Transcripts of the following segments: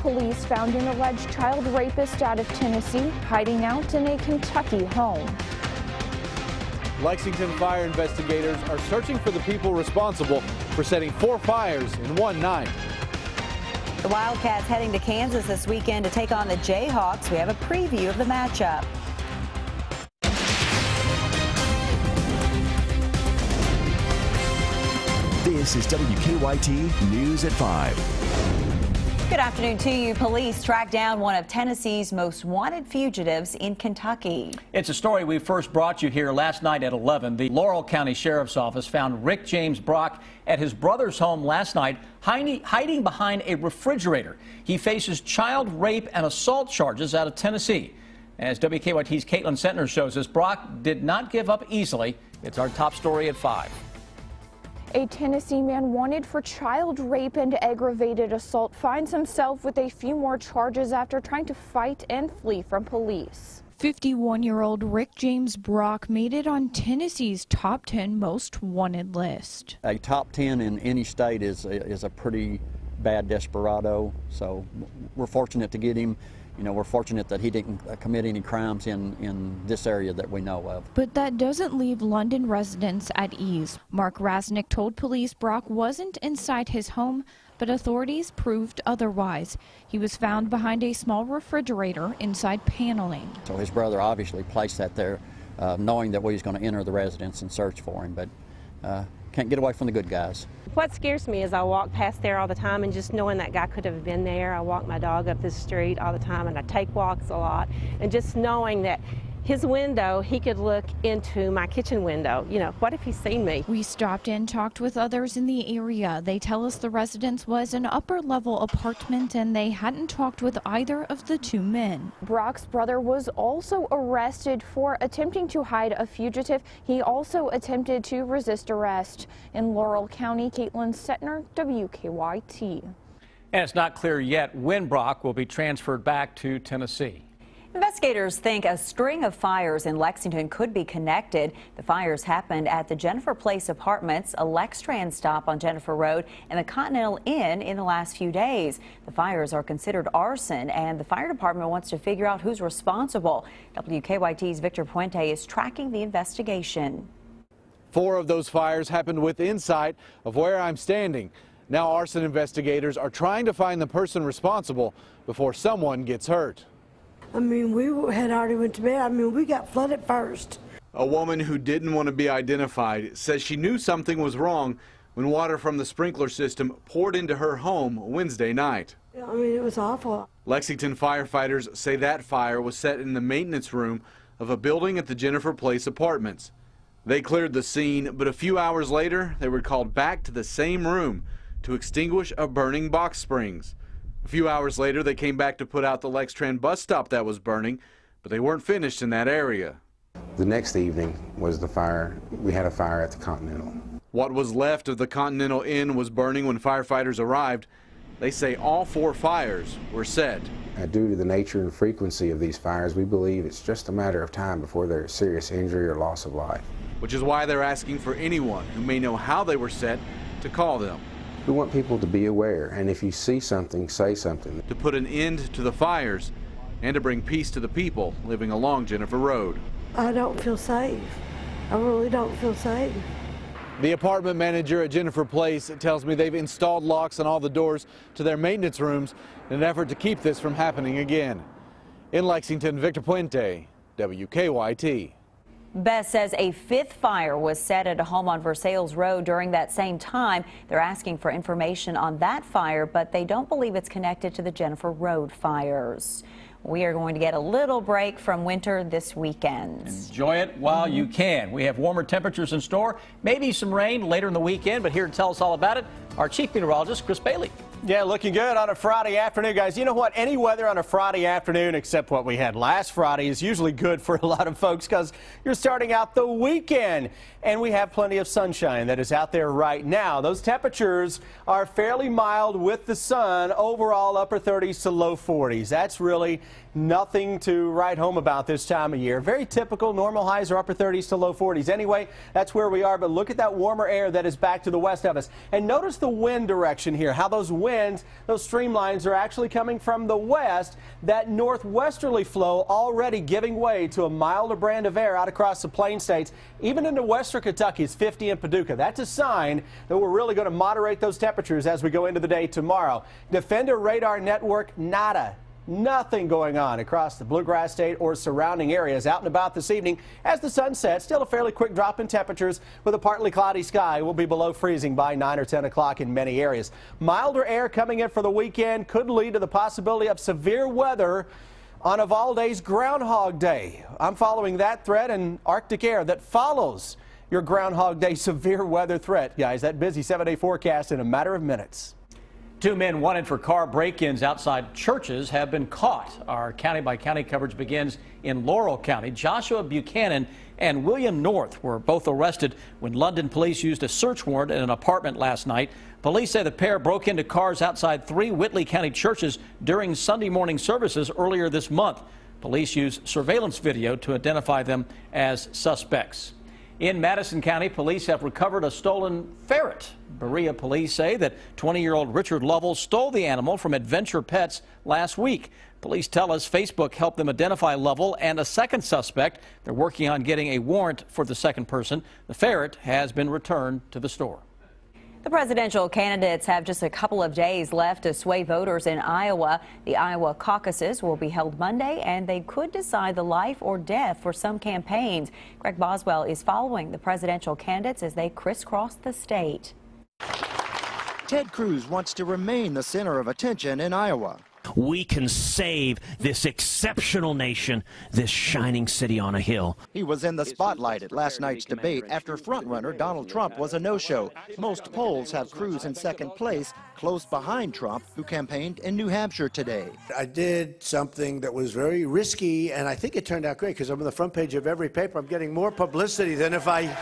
police found an alleged child rapist out of Tennessee hiding out in a Kentucky home. Lexington fire investigators are searching for the people responsible for setting 4 fires in one night. The Wildcats heading to Kansas this weekend to take on the Jayhawks. We have a preview of the matchup. This is WKYT News at 5. Good afternoon to you. Police tracked down one of Tennessee's most wanted fugitives in Kentucky. It's a story we first brought you here last night at 11. The Laurel County Sheriff's Office found Rick James Brock at his brother's home last night, hiding behind a refrigerator. He faces child rape and assault charges out of Tennessee. As WKYT's Caitlin Sentner shows us, Brock did not give up easily. It's our top story at 5. A Tennessee man wanted for child rape and aggravated assault finds himself with a few more charges after trying to fight and flee from police. 51-year-old Rick James Brock made it on Tennessee's top 10 most wanted list. A top 10 in any state is a pretty bad desperado, so we're fortunate to get him. You know, we're fortunate that he didn't commit any crimes in this area that we know of. But that doesn't leave London residents at ease. Mark Rasnick told police Brock wasn't inside his home, but authorities proved otherwise. He was found behind a small refrigerator inside paneling. So his brother obviously placed that there, knowing that we was going to enter the residence and search for him, but can't get away from the good guys. What scares me is I walk past there all the time, and just knowing that guy could have been there. I walk my dog up this street all the time, and I take walks a lot, and just knowing that his window, he could look into my kitchen window. You know, what if he's seen me? We stopped and talked with others in the area. They tell us the residence was an upper-level apartment and they hadn't talked with either of the two men. Brock's brother was also arrested for attempting to hide a fugitive. He also attempted to resist arrest. In Laurel County, Caitlin Sentner, WKYT. And it's not clear yet when Brock will be transferred back to Tennessee. Investigators think a string of fires in Lexington could be connected. The fires happened at the Jennifer Place Apartments, a Lextran stop on Jennifer Road, and the Continental Inn in the last few days. The fires are considered arson, and the fire department wants to figure out who's responsible. WKYT's Victor Puente is tracking the investigation. 4 of those fires happened within sight of where I'm standing. Now arson investigators are trying to find the person responsible before someone gets hurt. I mean, we had already went to bed. I mean, we got flooded first. A woman who didn't want to be identified says she knew something was wrong when water from the sprinkler system poured into her home Wednesday night. I mean, it was awful. Lexington firefighters say that fire was set in the maintenance room of a building at the Jennifer Place Apartments. They cleared the scene, but a few hours later, they were called back to the same room to extinguish a burning box springs. A few hours later, they came back to put out the Lextran bus stop that was burning, but they weren't finished in that area. The next evening was the fire. We had a fire at the Continental. What was left of the Continental Inn was burning when firefighters arrived. They say all 4 fires were set. Due to the nature and frequency of these fires, we believe it's just a matter of time before there's serious injury or loss of life. Which is why they're asking for anyone who may know how they were set to call them. We want people to be aware, and if you see something, say something. To put an end to the fires and to bring peace to the people living along Jennifer Road. I don't feel safe. I really don't feel safe. The apartment manager at Jennifer Place tells me they've installed locks on all the doors to their maintenance rooms in an effort to keep this from happening again. In Lexington, Victor Puente, WKYT. Beth says a 5th fire was set at a home on Versailles Road during that same time. They're asking for information on that fire, but they don't believe it's connected to the Jennifer Road fires. We are going to get a little break from winter this weekend. Enjoy it while you can. We have warmer temperatures in store, maybe some rain later in the weekend, but here to tell us all about it, our chief meteorologist, Chris Bailey. Yeah, looking good on a Friday afternoon, guys. You know what? Any weather on a Friday afternoon, except what we had last Friday, is usually good for a lot of folks because you're starting out the weekend. And we have plenty of sunshine that is out there right now. Those temperatures are fairly mild with the sun, overall upper 30s to low 40s. That's really nothing to write home about this time of year. Very typical. Normal highs are upper 30s to low 40s. Anyway, that's where we are. But look at that warmer air that is back to the west of us. And notice the the wind direction here, how those winds, those streamlines are actually coming from the west. That northwesterly flow already giving way to a milder brand of air out across the Plain States, even into western Kentucky. It's 50 in Paducah. That's a sign that we're really going to moderate those temperatures as we go into the day tomorrow. Defender radar network, nada. Nothing going on across the Bluegrass State or surrounding areas. Out and about this evening as the sun sets. Still a fairly quick drop in temperatures with a partly cloudy sky. We'll be below freezing by 9 or 10 o'clock in many areas. Milder air coming in for the weekend could lead to the possibility of severe weather on Uvalde's Groundhog Day. I'm following that threat and Arctic air that follows your Groundhog Day severe weather threat. Guys, that busy 7-day forecast in a matter of minutes. 2 men wanted for car break-ins outside churches have been caught. Our county-by-county coverage begins in Laurel County. Joshua Buchanan and William North were both arrested when London police used a search warrant in an apartment last night. Police say the pair broke into cars outside 3 Whitley County churches during Sunday morning services earlier this month. Police used surveillance video to identify them as suspects. In Madison County, police have recovered a stolen ferret. Berea police say that 20-year-old Richard Lovell stole the animal from Adventure Pets last week. Police tell us Facebook helped them identify Lovell and a second suspect. They're working on getting a warrant for the second person. The ferret has been returned to the store. The presidential candidates have just a couple of days left to sway voters in Iowa. The Iowa caucuses will be held Monday, and they could decide the life or death for some campaigns. Greg Boswell is following the presidential candidates as they crisscross the state. Ted Cruz wants to remain the center of attention in Iowa. We can save this exceptional nation, this shining city on a hill. He was in the spotlight at last night's debate after frontrunner Donald Trump was a no-show. Most polls have Cruz in second place, close behind Trump, who campaigned in New Hampshire today. I did something that was very risky, and I think it turned out great because I'm on the front page of every paper. I'm getting more publicity than if I,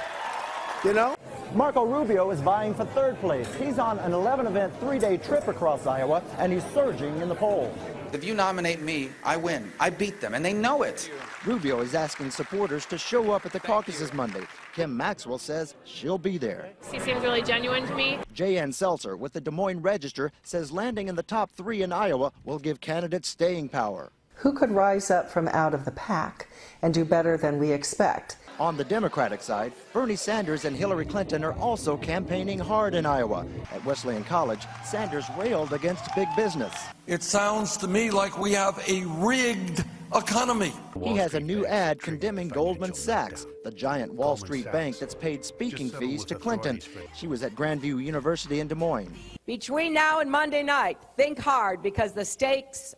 Marco Rubio is vying for third place. He's on an 11-event, 3-day trip across Iowa, and he's surging in the polls. If you nominate me, I win. I beat them, and they know it. Rubio is asking supporters to show up at the caucuses Monday. Kim Maxwell says she'll be there. He seems really genuine to me. J.N. Seltzer with the Des Moines Register says landing in the top 3 in Iowa will give candidates staying power. Who could rise up from out of the pack and do better than we expect? On the Democratic side, Bernie Sanders and Hillary Clinton are also campaigning hard in Iowa. At Wesleyan College, Sanders railed against big business. It sounds to me like we have a rigged economy. He has a new ad condemning Goldman Sachs, the giant Wall Street bank that's paid speaking fees to Clinton. She was at Grandview University in Des Moines. Between now and Monday night, think hard because the stakes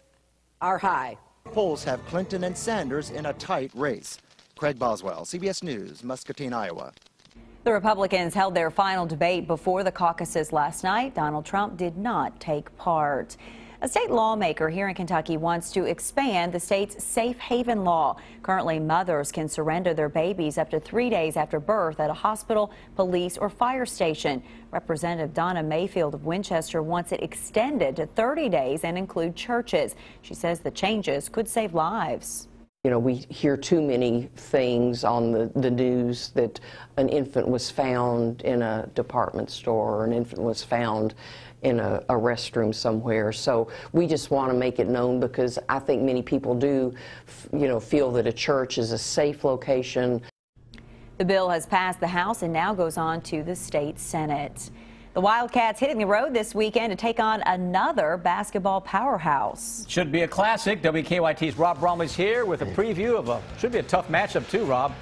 are high. Polls have Clinton and Sanders in a tight race. Craig Boswell, CBS News, Muscatine, Iowa. The Republicans held their final debate before the caucuses last night. Donald Trump did not take part. A state lawmaker here in Kentucky wants to expand the state's safe haven law. Currently, mothers can surrender their babies up to 3 days after birth at a hospital, police, or fire station. Representative Donna Mayfield of Winchester wants it extended to 30 days and include churches. She says the changes could save lives. You know, we hear too many things on the news that an infant was found in a department store or an infant was found in a restroom somewhere. So we just want to make it known because I think many people do, feel that a church is a safe location. The bill has passed the House and now goes on to the state Senate. The Wildcats hitting the road this weekend to take on another basketball powerhouse. Should be a classic. WKYT's Rob Bromley's here with a preview of should be a tough matchup too, Rob.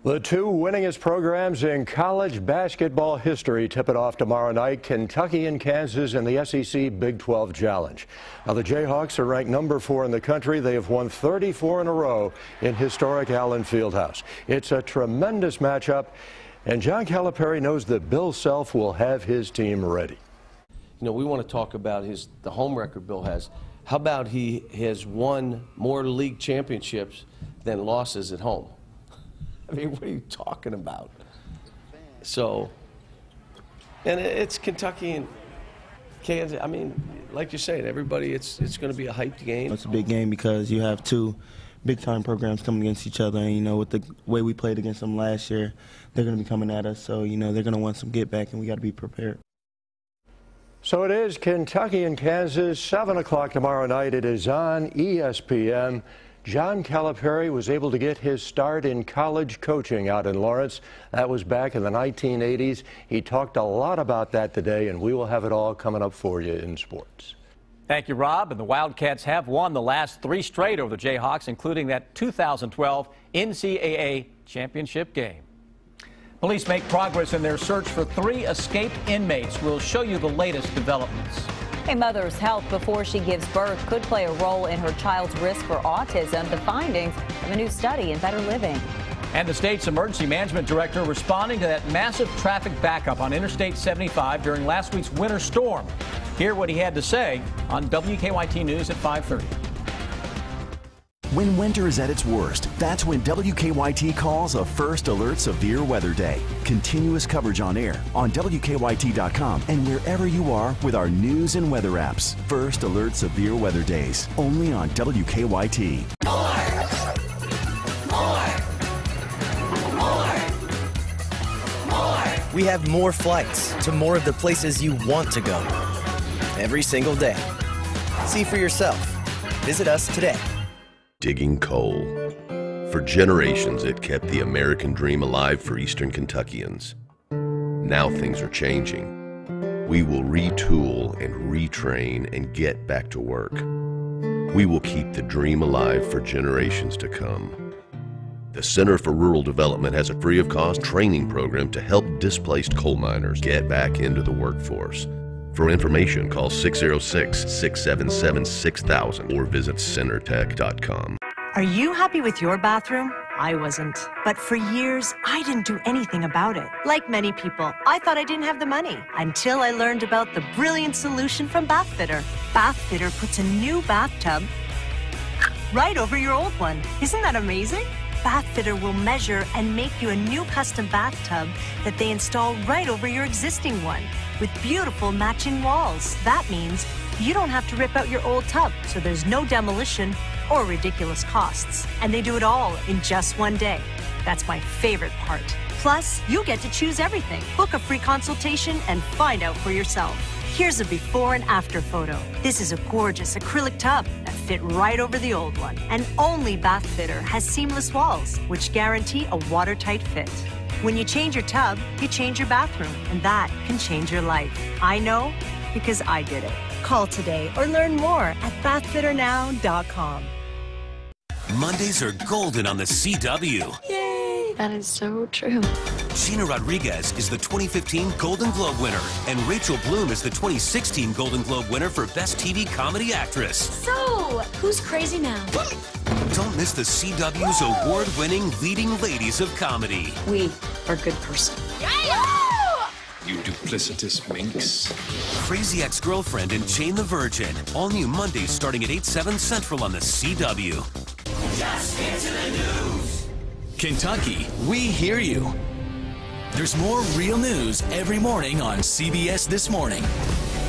The 2 winningest programs in college basketball history tip it off tomorrow night, Kentucky and Kansas in the SEC Big 12 Challenge. Now the Jayhawks are ranked number 4 in the country. They have won 34 in a row in historic Allen Fieldhouse. It's a tremendous matchup. And John Calipari knows that Bill Self will have his team ready. We want to talk about the home record Bill has. How about he has won more league championships than losses at home? I mean, what are you talking about? So, and it's Kentucky and Kansas. I mean, like you're saying, everybody, it's going to be a hyped game. It's a big game because you have 2 big-time programs coming against each other, and with the way we played against them last year, they're going to be coming at us. So they're going to want some get back, and we got to be prepared. So it is Kentucky and Kansas, 7 o'clock tomorrow night. It is on ESPN. John Calipari was able to get his start in college coaching out in Lawrence. That was back in the 1980s. He talked a lot about that today, and we will have it all coming up for you in sports. Thank you, Rob. And the Wildcats have won the last 3 straight over the Jayhawks, including that 2012 NCAA championship game. Police make progress in their search for 3 escaped inmates. We'll show you the latest developments. A mother's health before she gives birth could play a role in her child's risk for autism. The findings of a new study in Better Living. And the state's emergency management director responding to that massive traffic backup on Interstate 75 during last week's winter storm. Hear what he had to say on WKYT News at 5:30. When winter is at its worst, that's when WKYT calls a First Alert Severe Weather Day. Continuous coverage on air, on WKYT.com, and wherever you are with our news and weather apps. First Alert Severe Weather Days, only on WKYT. We have more flights to more of the places you want to go every single day. See for yourself. Visit us today. Digging coal. For generations, it kept the American dream alive for Eastern Kentuckians. Now things are changing. We will retool and retrain and get back to work. We will keep the dream alive for generations to come. The Center for Rural Development has a free-of-cost training program to help displaced coal miners get back into the workforce. For information, call 606-677-6000 or visit centertech.com. Are you happy with your bathroom? I wasn't. But for years, I didn't do anything about it. Like many people, I thought I didn't have the money until I learned about the brilliant solution from Bathfitter. Bathfitter puts a new bathtub right over your old one. Isn't that amazing? Bathfitter will measure and make you a new custom bathtub that they install right over your existing one with beautiful matching walls. That means you don't have to rip out your old tub, so there's no demolition or ridiculous costs. And they do it all in just one day. That's my favorite part. Plus, you get to choose everything. Book a free consultation and find out for yourself. Here's a before and after photo. This is a gorgeous acrylic tub that fit right over the old one. And only Bathfitter has seamless walls, which guarantee a watertight fit. When you change your tub, you change your bathroom, and that can change your life. I know because I did it. Call today or learn more at bathfitternow.com. Mondays are golden on the CW. Yay! That is so true. Gina Rodriguez is the 2015 Golden Globe winner, and Rachel Bloom is the 2016 Golden Globe winner for Best TV Comedy Actress. So, who's crazy now? Don't miss the CW's award-winning leading ladies of comedy. We are good person. You duplicitous minx. Crazy Ex-Girlfriend and Jane the Virgin. All new Mondays starting at 8/7 Central on the CW. Just get to the news. Kentucky, we hear you. There's more real news every morning on CBS This Morning.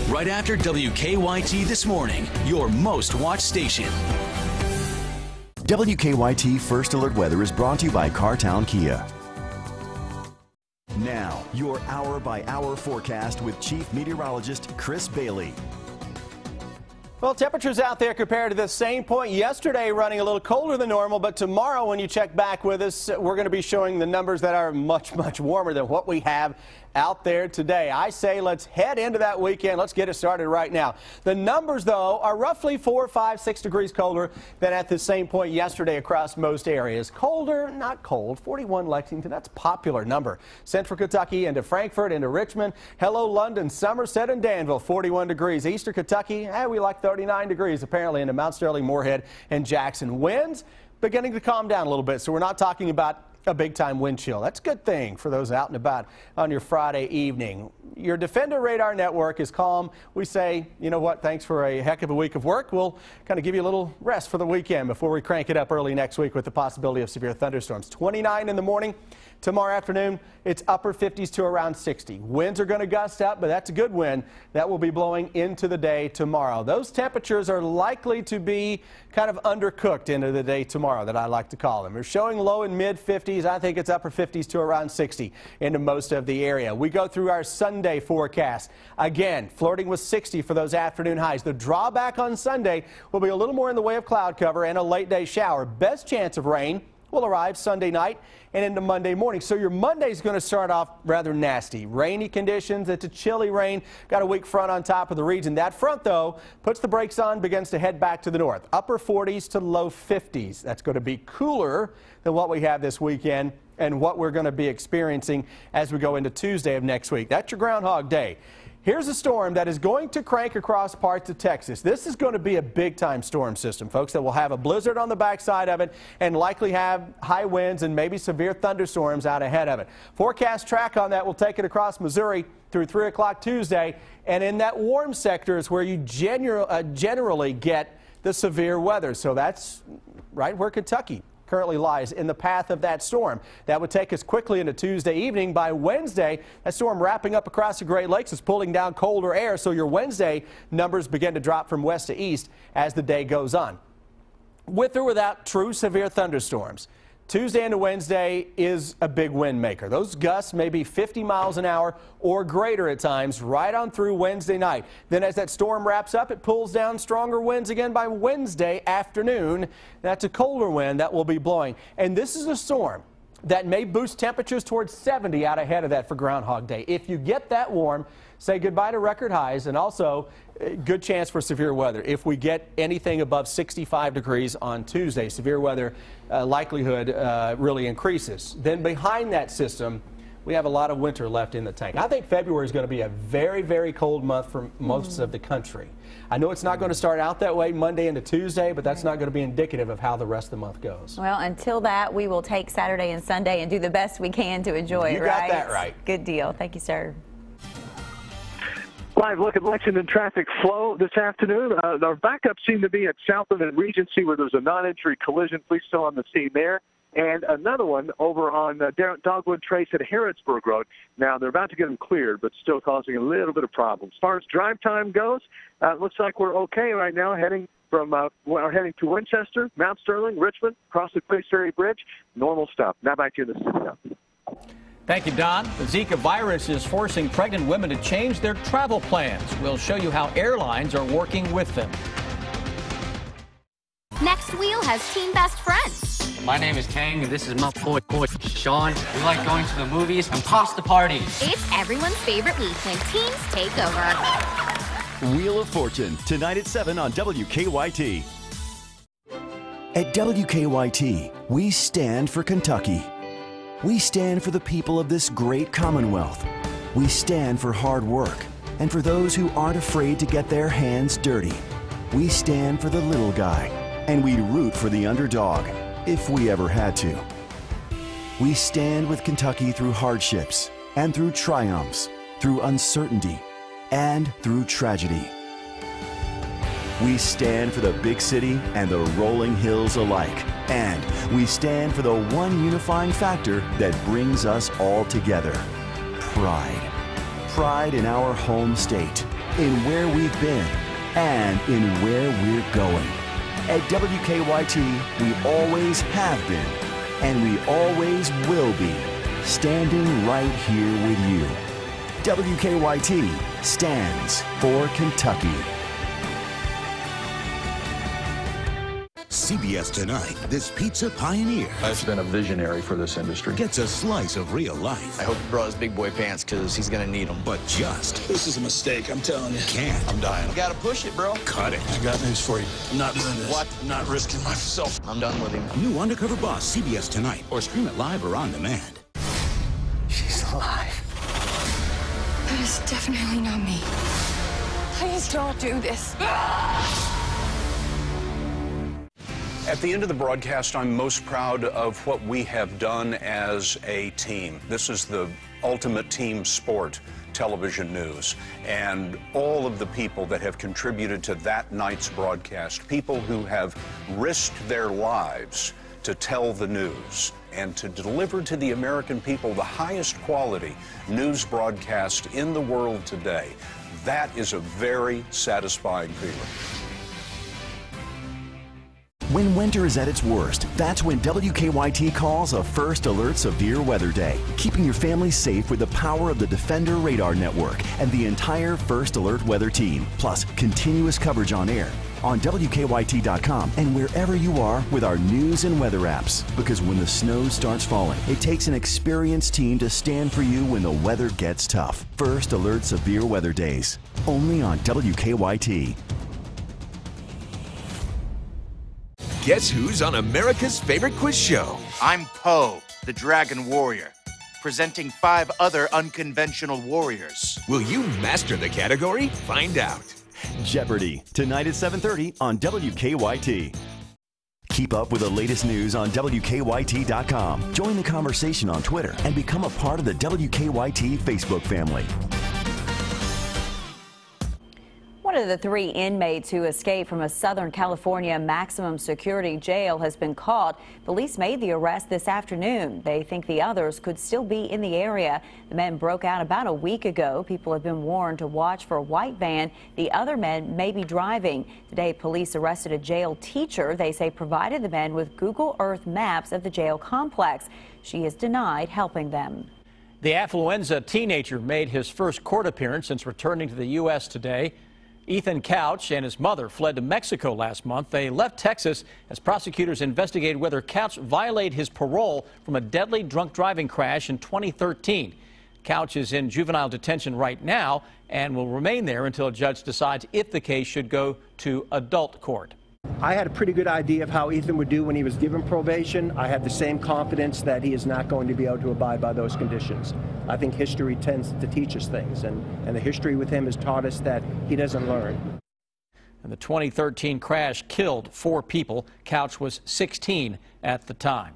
Right after WKYT This Morning, your most watched station. WKYT First Alert Weather is brought to you by Cartown Kia. Now, your hour-by-hour forecast with Chief Meteorologist Chris Bailey. Well, temperatures out there compared to the same point yesterday running a little colder than normal, but tomorrow when you check back with us, we're going to be showing the numbers that are much, much warmer than what we have out there today. I say let's head into that weekend. Let's get it started right now. The numbers, though, are roughly 4, 5, 6 degrees colder than at the same point yesterday across most areas. Colder, not cold. 41 Lexington, that's a popular number. Central Kentucky into Frankfort, into Richmond. Hello, London, Somerset, and Danville, 41 degrees. Eastern Kentucky, we like 39 degrees apparently into Mount Sterling, Moorhead, and Jackson. Winds beginning to calm down a little bit, so we're not talking about a big-time wind chill. That's a good thing for those out and about on your Friday evening. Your Defender Radar Network is calm. We say, you know what, thanks for a heck of a week of work. We'll kind of give you a little rest for the weekend before we crank it up early next week with the possibility of severe thunderstorms. 29 in the morning. Tomorrow afternoon, it's upper 50s to around 60. Winds are going to gust up, but that's a good wind. That will be blowing into the day tomorrow. Those temperatures are likely to be kind of undercooked into the day tomorrow, that I like to call them. We're showing low and mid 50s. 50s. I think it's upper 50s to around 60 into most of the area. We go through our Sunday forecast. Again, flirting with 60 for those afternoon highs. The drawback on Sunday will be a little more in the way of cloud cover and a late day shower. Best chance of rain will arrive Sunday night and into Monday morning. So your Monday is going to start off rather nasty. Rainy conditions. It's a chilly rain. Got a weak front on top of the region. That front, though, puts the brakes on, begins to head back to the north. Upper 40s to low 50s. That's going to be cooler than what we have this weekend and what we're going to be experiencing as we go into Tuesday of next week. That's your Groundhog Day. Here's a storm that is going to crank across parts of Texas. This is going to be a big-time storm system, folks, that will have a blizzard on the backside of it and likely have high winds and maybe severe thunderstorms out ahead of it. Forecast track on that will take it across Missouri through 3 o'clock Tuesday, and in that warm sector is where you generally get the severe weather. So that's right where Kentucky currently lies, in the path of that storm. That would take us quickly into Tuesday evening. By Wednesday, that storm wrapping up across the Great Lakes is pulling down colder air, so your Wednesday numbers begin to drop from west to east as the day goes on. With or without true severe thunderstorms, Tuesday into Wednesday is a big wind maker. Those gusts may be 50 miles an hour or greater at times right on through Wednesday night. Then as that storm wraps up, it pulls down stronger winds again by Wednesday afternoon. That's a colder wind that will be blowing. And this is a storm that may boost temperatures towards 70 out ahead of that for Groundhog Day. If you get that warm, say goodbye to record highs, and also good chance for severe weather. If we get anything above 65 degrees on Tuesday, severe weather likelihood really increases. Then behind that system, we have a lot of winter left in the tank. I think February is going to be a very, very cold month for most of the country. I know it's not going to start out that way Monday into Tuesday, but that's not going to be indicative of how the rest of the month goes. Well, until that, we will take Saturday and Sunday and do the best we can to enjoy it, right? You got that right. Good deal. Thank you, sir. Live look at Lexington traffic flow this afternoon. Our backups seem to be at Southland and Regency, where there's a non-entry collision. Police still on the scene there. And another one over on Dogwood Trace at Harrodsburg Road. Now, they're about to get them cleared, but still causing a little bit of problems. As far as drive time goes, it looks like we're okay right now, heading to Winchester, Mount Sterling, Richmond, across the Quays Ferry Bridge. Normal stuff. Now back to you in the studio. Thank you, Don. The Zika virus is forcing pregnant women to change their travel plans. We'll show you how airlines are working with them. Next Wheel has Teen Best Friends. My name is Kang, and this is my boy Sean. We like going to the movies and pasta parties. It's everyone's favorite week when teens take over. Wheel of Fortune, tonight at 7 on WKYT. At WKYT, we stand for Kentucky. We stand for the people of this great Commonwealth. We stand for hard work and for those who aren't afraid to get their hands dirty. We stand for the little guy, and we root for the underdog, if we ever had to. We stand with Kentucky through hardships and through triumphs, through uncertainty and through tragedy. We stand for the big city and the rolling hills alike. And we stand for the one unifying factor that brings us all together. Pride. Pride in our home state, in where we've been, and in where we're going. At WKYT, we always have been, and we always will be, standing right here with you. WKYT stands for Kentucky. CBS Tonight, this pizza pioneer. I've been a visionary for this industry. Gets a slice of real life. I hope he brought his big boy pants because he's going to need them. But just. This is a mistake, I'm telling you. Can't. I'm dying. You got to push it, bro. Cut it. I got news for you. I'm not doing this. What? I'm not risking myself. I'm done with him. New Undercover Boss, CBS Tonight, or stream it live or on demand. She's alive. That is definitely not me. Please don't do this. At the end of the broadcast, I'm most proud of what we have done as a team. This is the ultimate team sport, television news, and all of the people that have contributed to that night's broadcast, people who have risked their lives to tell the news and to deliver to the American people the highest quality news broadcast in the world today. That is a very satisfying feeling. When winter is at its worst, that's when WKYT calls a First Alert Severe Weather Day, keeping your family safe with the power of the Defender Radar Network and the entire First Alert Weather team, plus continuous coverage on air, on WKYT.com, and wherever you are with our news and weather apps. Because when the snow starts falling, it takes an experienced team to stand for you when the weather gets tough. First Alert Severe Weather Days, only on WKYT. Guess who's on America's favorite quiz show? I'm Poe, the Dragon Warrior, presenting 5 other unconventional warriors. Will you master the category? Find out. Jeopardy! Tonight at 7:30 on WKYT. Keep up with the latest news on WKYT.com. Join the conversation on Twitter and become a part of the WKYT Facebook family. One of the 3 inmates who escaped from a Southern California maximum security jail has been caught. Police made the arrest this afternoon. They think the others could still be in the area. The men broke out about a week ago. People have been warned to watch for a white van. The other men may be driving. Today, police arrested a jail teacher they say provided the men with Google Earth maps of the jail complex. She has denied helping them. The affluenza teenager made his first court appearance since returning to the U.S. today. Ethan Couch and his mother fled to Mexico last month. They left Texas as prosecutors investigated whether Couch violated his parole from a deadly drunk driving crash in 2013. Couch is in juvenile detention right now and will remain there until a judge decides if the case should go to adult court. I had a pretty good idea of how Ethan would do when he was given probation. I have the same confidence that he is not going to be able to abide by those conditions. I think history tends to teach us things, and the history with him has taught us that he doesn't learn. And the 2013 crash killed 4 people. Couch was 16 at the time.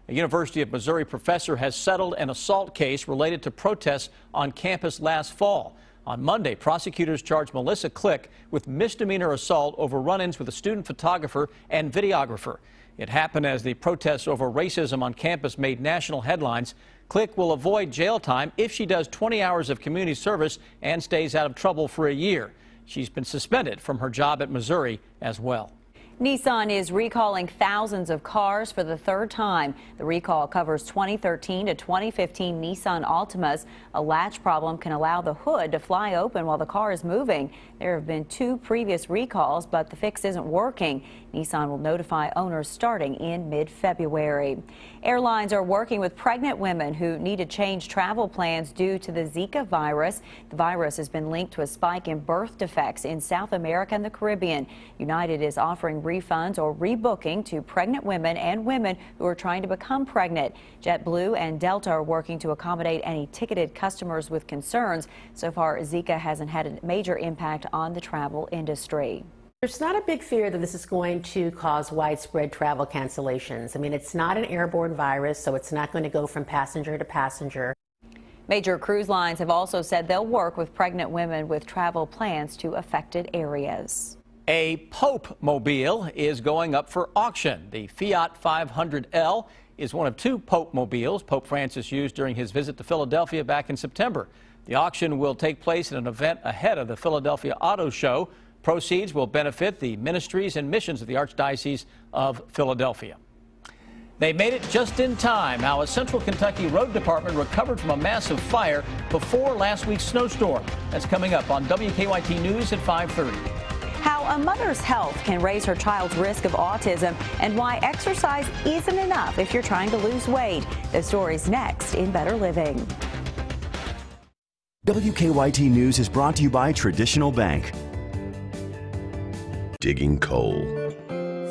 A University of Missouri professor has settled an assault case related to protests on campus last fall. On Monday, prosecutors charged Melissa Click with misdemeanor assault over run-ins with a student photographer and videographer. It happened as the protests over racism on campus made national headlines. Click will avoid jail time if she does 20 hours of community service and stays out of trouble for a year. She's been suspended from her job at Missouri as well. Nissan is recalling thousands of cars for the 3rd time. The recall covers 2013 to 2015 Nissan Altimas. A latch problem can allow the hood to fly open while the car is moving. There have been 2 previous recalls, but the fix isn't working. Nissan will notify owners starting in mid-February. Airlines are working with pregnant women who need to change travel plans due to the Zika virus. The virus has been linked to a spike in birth defects in South America and the Caribbean. United is offering refunds or rebooking to pregnant women and women who are trying to become pregnant. JetBlue and Delta are working to accommodate any ticketed customers with concerns. So far, Zika hasn't had a major impact on the travel industry. There's not a big fear that this is going to cause widespread travel cancellations. I mean, it's not an airborne virus, so it's not going to go from passenger to passenger. Major cruise lines have also said they'll work with pregnant women with travel plans to affected areas. A Pope mobile is going up for auction. The Fiat 500L is one of 2 Pope mobiles Pope Francis used during his visit to Philadelphia back in September. The auction will take place at an event ahead of the Philadelphia Auto Show. Proceeds will benefit the ministries and missions of the Archdiocese of Philadelphia. They made it just in time. How a Central Kentucky Road Department recovered from a massive fire before last week's snowstorm. That's coming up on WKYT News at 5:30. How a mother's health can raise her child's risk of autism and why exercise isn't enough if you're trying to lose weight. The story's next in Better Living. WKYT News is brought to you by Traditional Bank. Digging coal.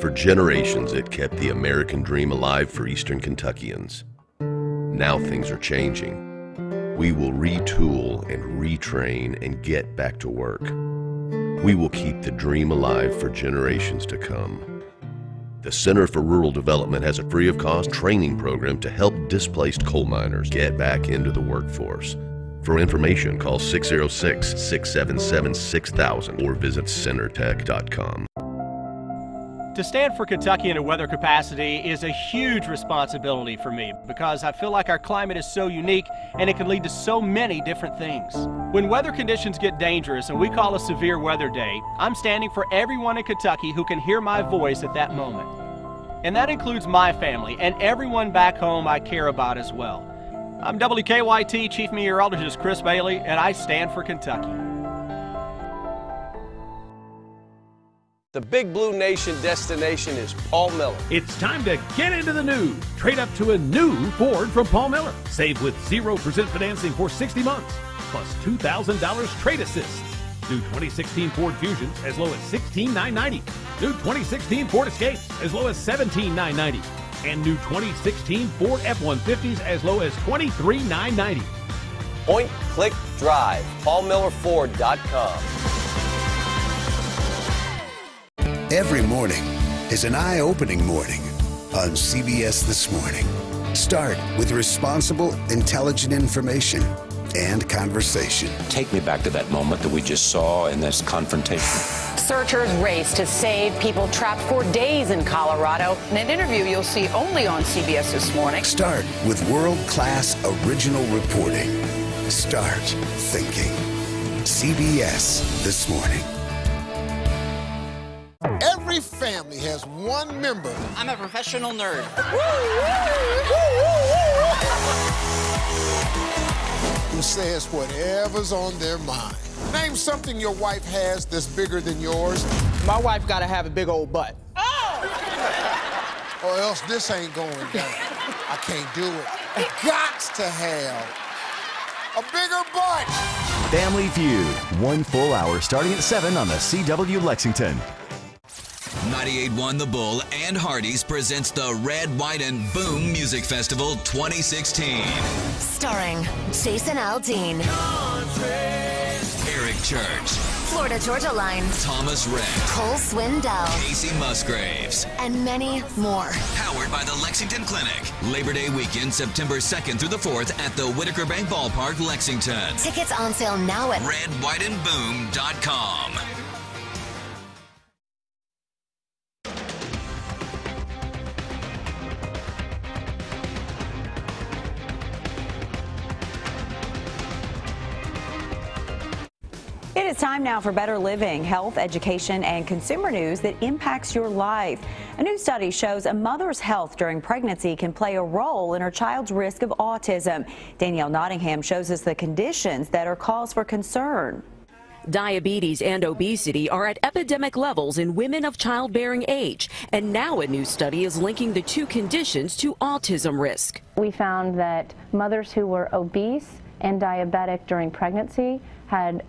For generations, it kept the American dream alive for Eastern Kentuckians. Now things are changing. We will retool and retrain and get back to work. We will keep the dream alive for generations to come. The Center for Rural Development has a free-of-cost training program to help displaced coal miners get back into the workforce. For information, call 606-677-6000 or visit centertech.com. To stand for Kentucky in a weather capacity is a huge responsibility for me because I feel like our climate is so unique and it can lead to so many different things. When weather conditions get dangerous and we call a severe weather day, I'm standing for everyone in Kentucky who can hear my voice at that moment. And that includes my family and everyone back home I care about as well. I'm WKYT Chief Meteorologist Chris Bailey, and I stand for Kentucky. The Big Blue Nation destination is Paul Miller. It's time to get into the new. Trade up to a new Ford from Paul Miller. Save with 0% financing for 60 months, plus $2,000 trade assist. New 2016 Ford Fusions as low as $16,990. New 2016 Ford Escapes as low as $17,990. And new 2016 Ford F-150s as low as $23,990. Point, click, drive. PaulMillerFord.com. Every morning is an eye-opening morning on CBS This Morning. Start with responsible, intelligent information and conversation. Take me back to that moment that we just saw in this confrontation. Searchers race to save people trapped for days in Colorado. In an interview you'll see only on CBS This Morning. Start with world-class original reporting. Start thinking. CBS This Morning. Every family has one member. I'm a professional nerd. Who says whatever's on their mind. Name something your wife has that's bigger than yours. My wife gotta have a big old butt. Or else this ain't going down. I can't do it. It gots to have a bigger butt. Family Feud, 1 full hour starting at 7 on the CW Lexington. 98.1 The Bull and Hardee's presents the Red, White, and Boom Music Festival 2016. Starring Jason Aldean, Eric Church, Florida Georgia Line, Thomas Rhett, Cole Swindell, Casey Musgraves, and many more. Powered by the Lexington Clinic. Labor Day weekend, September 2nd through the 4th at the Whitaker Bank Ballpark, Lexington. Tickets on sale now at redwhiteandboom.com. It is time now for Better Living, health, education, and consumer news that impacts your life. A new study shows a mother's health during pregnancy can play a role in her child's risk of autism. Danielle Nottingham shows us the conditions that are cause for concern. Diabetes and obesity are at epidemic levels in women of childbearing age, and now a new study is linking the two conditions to autism risk. We found that mothers who were obese and diabetic during pregnancy had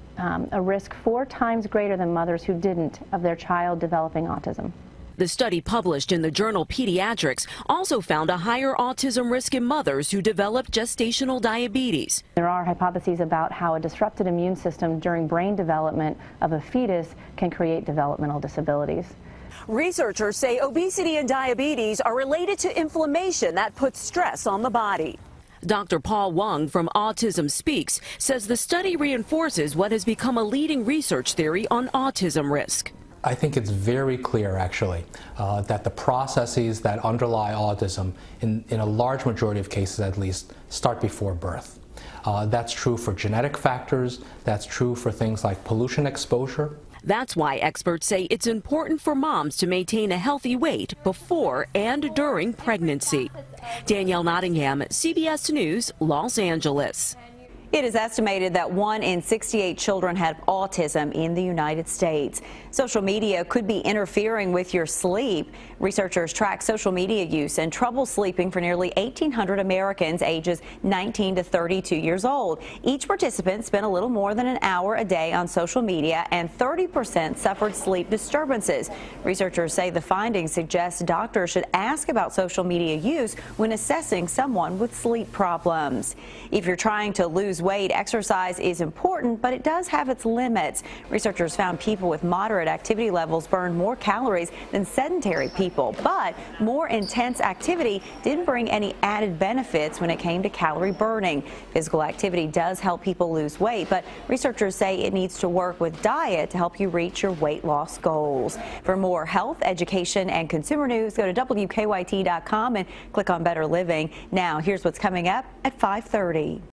a risk 4 times greater than mothers who didn't of their child developing autism. The study published in the journal Pediatrics also found a higher autism risk in mothers who developed gestational diabetes. There are hypotheses about how a disrupted immune system during brain development of a fetus can create developmental disabilities. Researchers say obesity and diabetes are related to inflammation that puts stress on the body. Dr. Paul Wong from Autism Speaks says the study reinforces what has become a leading research theory on autism risk. I think it's very clear, actually, that the processes that underlie autism, in a large majority of cases at least, start before birth. That's true for genetic factors. That's true for things like pollution exposure. That's why experts say it's important for moms to maintain a healthy weight before and during pregnancy. Danielle Nottingham, CBS News, Los Angeles. It is estimated that 1 in 68 children have autism in the United States. Social media could be interfering with your sleep. Researchers track social media use and trouble sleeping for nearly 1,800 Americans ages 19 to 32 years old. Each participant spent a little more than an hour a day on social media, and 30% suffered sleep disturbances. Researchers say the findings suggest doctors should ask about social media use when assessing someone with sleep problems. If you're trying to lose lose weight, exercise is important, but it does have its limits. Researchers found people with moderate activity levels burned more calories than sedentary people, but more intense activity didn't bring any added benefits when it came to calorie burning. Physical activity does help people lose weight, but researchers say it needs to work with diet to help you reach your weight loss goals. For more health, education, and consumer news, go to WKYT.com and click on Better Living. Now, here's what's coming up at 5:30.